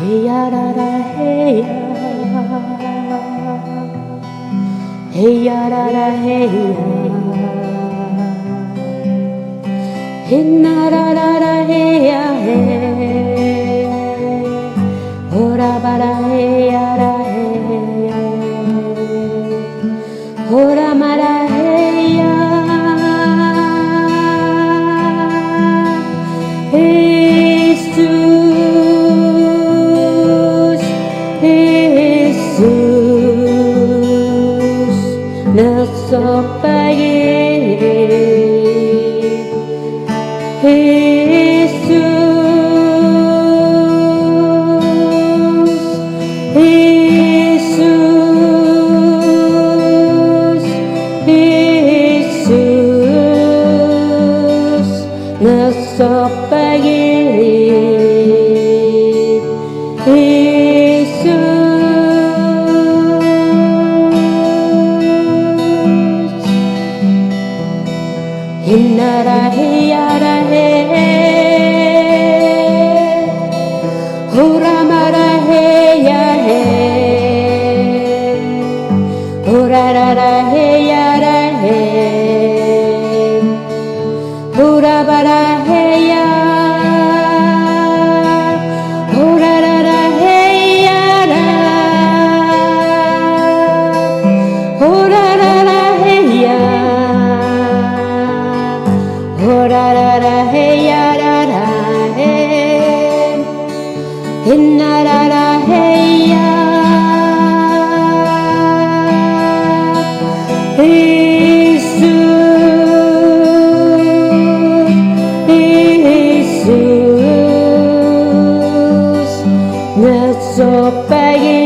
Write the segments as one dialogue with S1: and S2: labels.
S1: 헤야라라 헤야 헤야라라 헤야 헨나라라라 헤야 헤 호라바라 헤야라 헤 호라마라 헤야 헨나라 헤야라 헤 호라마라 헤야 헤 호라라라 헤야라 헤 호라바라 헤야 호라라라 헤야라 호라라라 헤야 호라라라 헤야라라 헤 헨나라라 헤야 예수 예수 나 소파게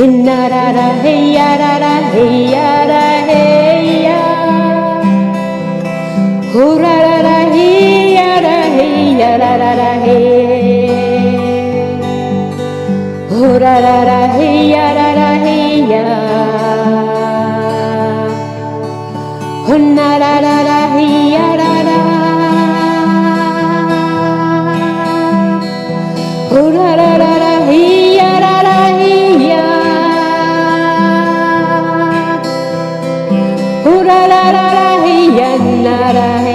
S1: 헨나라라 헤야라라 헤야라 헤야 호라라라 헤야라 헤야라라라 헤 호라라라 헤야라라 헤야 혼나라라라 헤야라라 호라라라라 헤야라라 헤야 호라라라라 헤야나라 헤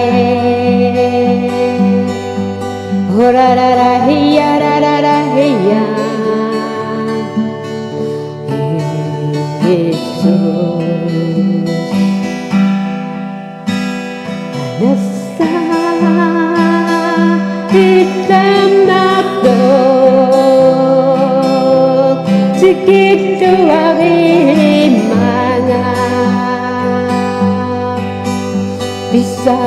S1: 호라라라 헤야라라라 헤야 예수 하나사 hitam nakdo segitu hari mana bisa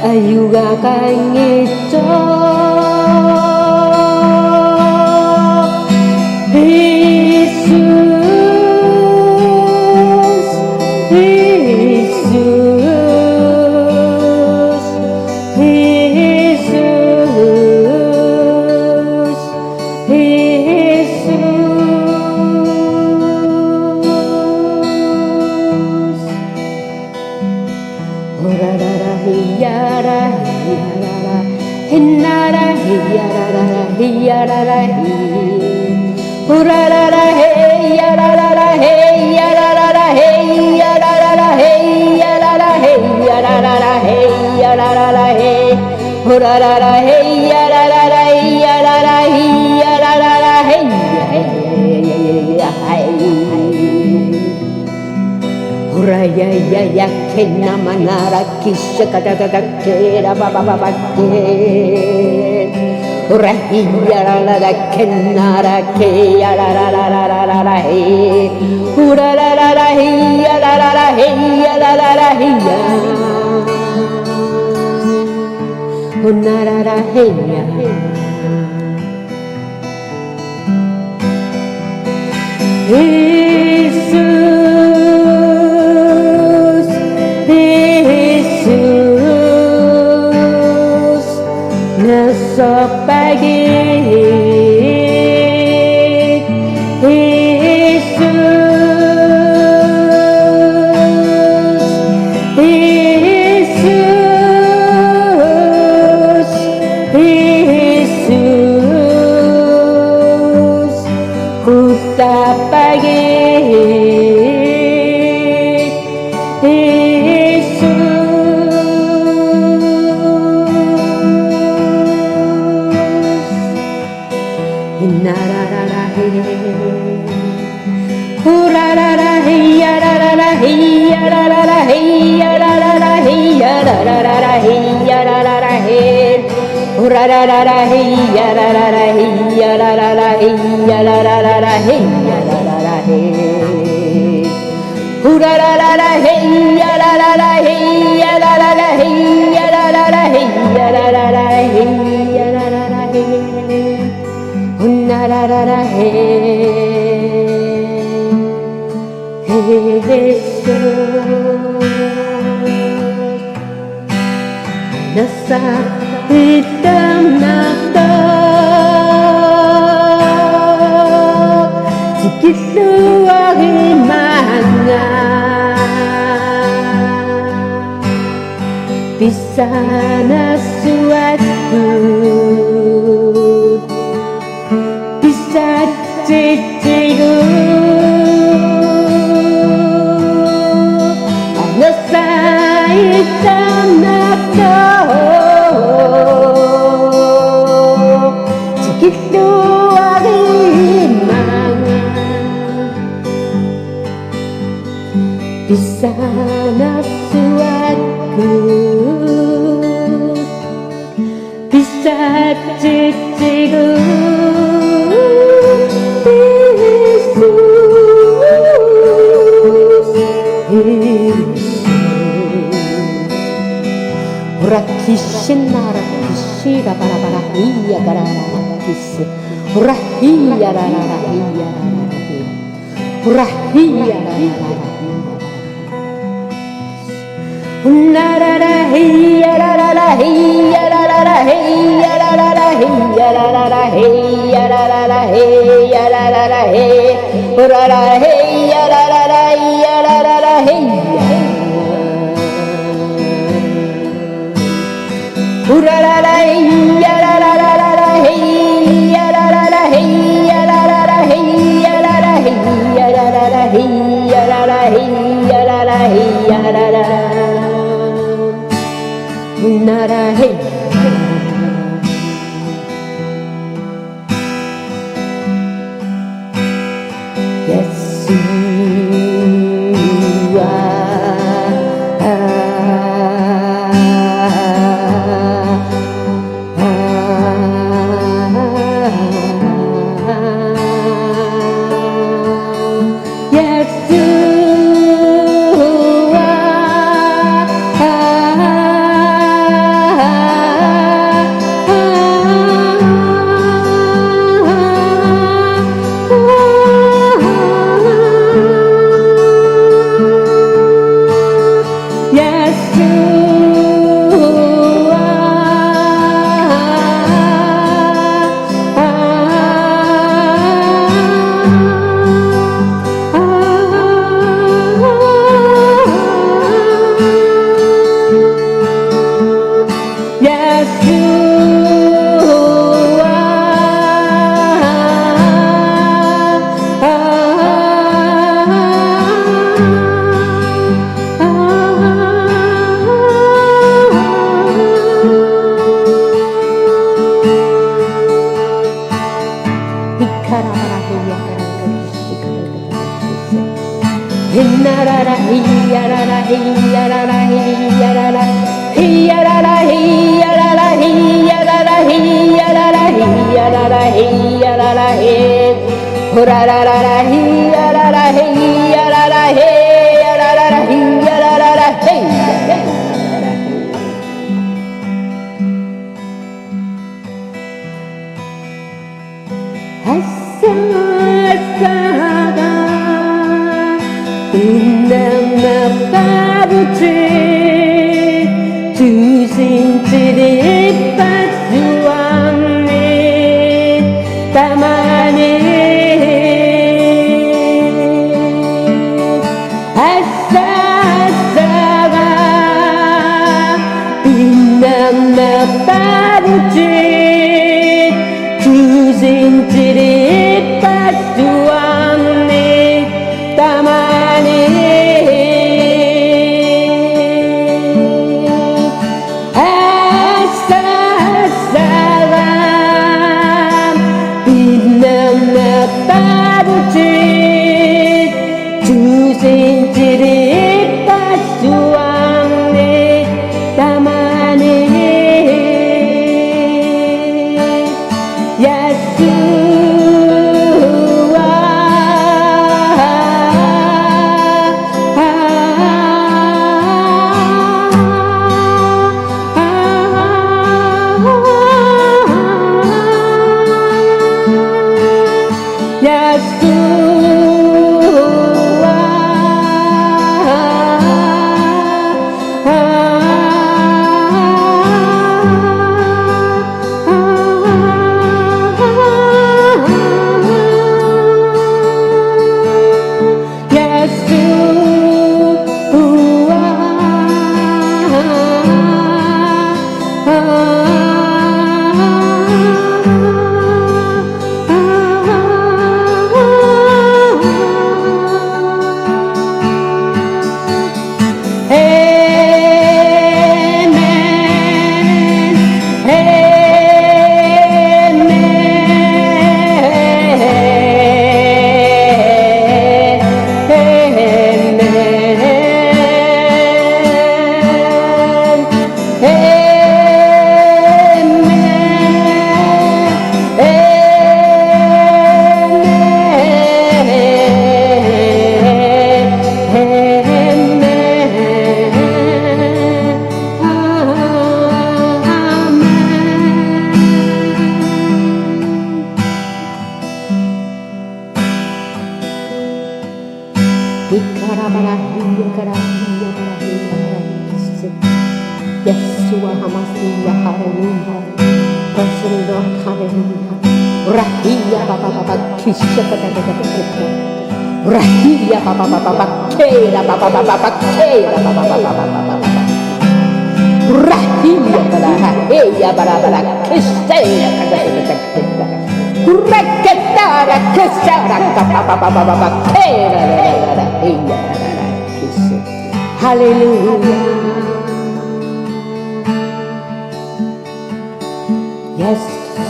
S1: ayu gakang itu Raya ya ya kena manara kisah kata kata kera baba baba ke Rahiya la la kenara ke ya la la la la la la la he Ura la la la he ya la la la he ya la la la he ya 나라라 헤이야 Jesus, Jesus, nasa pag-ibig, Jesus, Jesus, Jesus, sa pag-ibig, Jesus. Hinarararahe, hurararahe, yarararahe, yarararahe, yarararahe, yarararahe, yarararahe, hurararahe, yarararahe, yarararahe, yarararahe, yarararahe, hurararahe, yarararahe, yarararahe, yarararahe, yarararahe, yarararahe, hunarararahe, Jesus, nasa hitam na sikit luwagin mga bisa na suatu bisa titigo nasa hitam na sikit luwagin mga bisa na suatu bisa titigo Rakishinara kishira bara bara hiya garara kis Rahiya rara hiya Rahiya rara hiya rara hiya rara hiya rara hiya rara hiya rara hiya rara hiya rara hiya rara hiya rara hiya Hurrara hiya rara rara hiya rara hiya rara hiya rara hiya rara hiya rara hiya rara hiya rara nara hiya 아싸아싸가 빛나나 바보지 주신지리 빠주왕니 다만이 아싸아싸가 빛나나 바보지 주신지리 빠주왕니 다만이 아싸아싸가 빛나나 바보지 주신지리 빠주왕니 다만이 예수와 Yeshua HaMashiach, hallelujah. Praise the Lord, hallelujah. Rahia Baba Baba Kisha Rahia Baba Baba Kera Baba Baba Kera Baba Baba Rahia Baba Heya Baba Baba Kisha Reketara Kisha Baba Baba Baba Kera Heya Kisha. Hallelujah. Yeshua,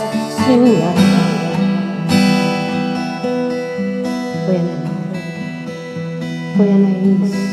S1: Hoya na Yesu.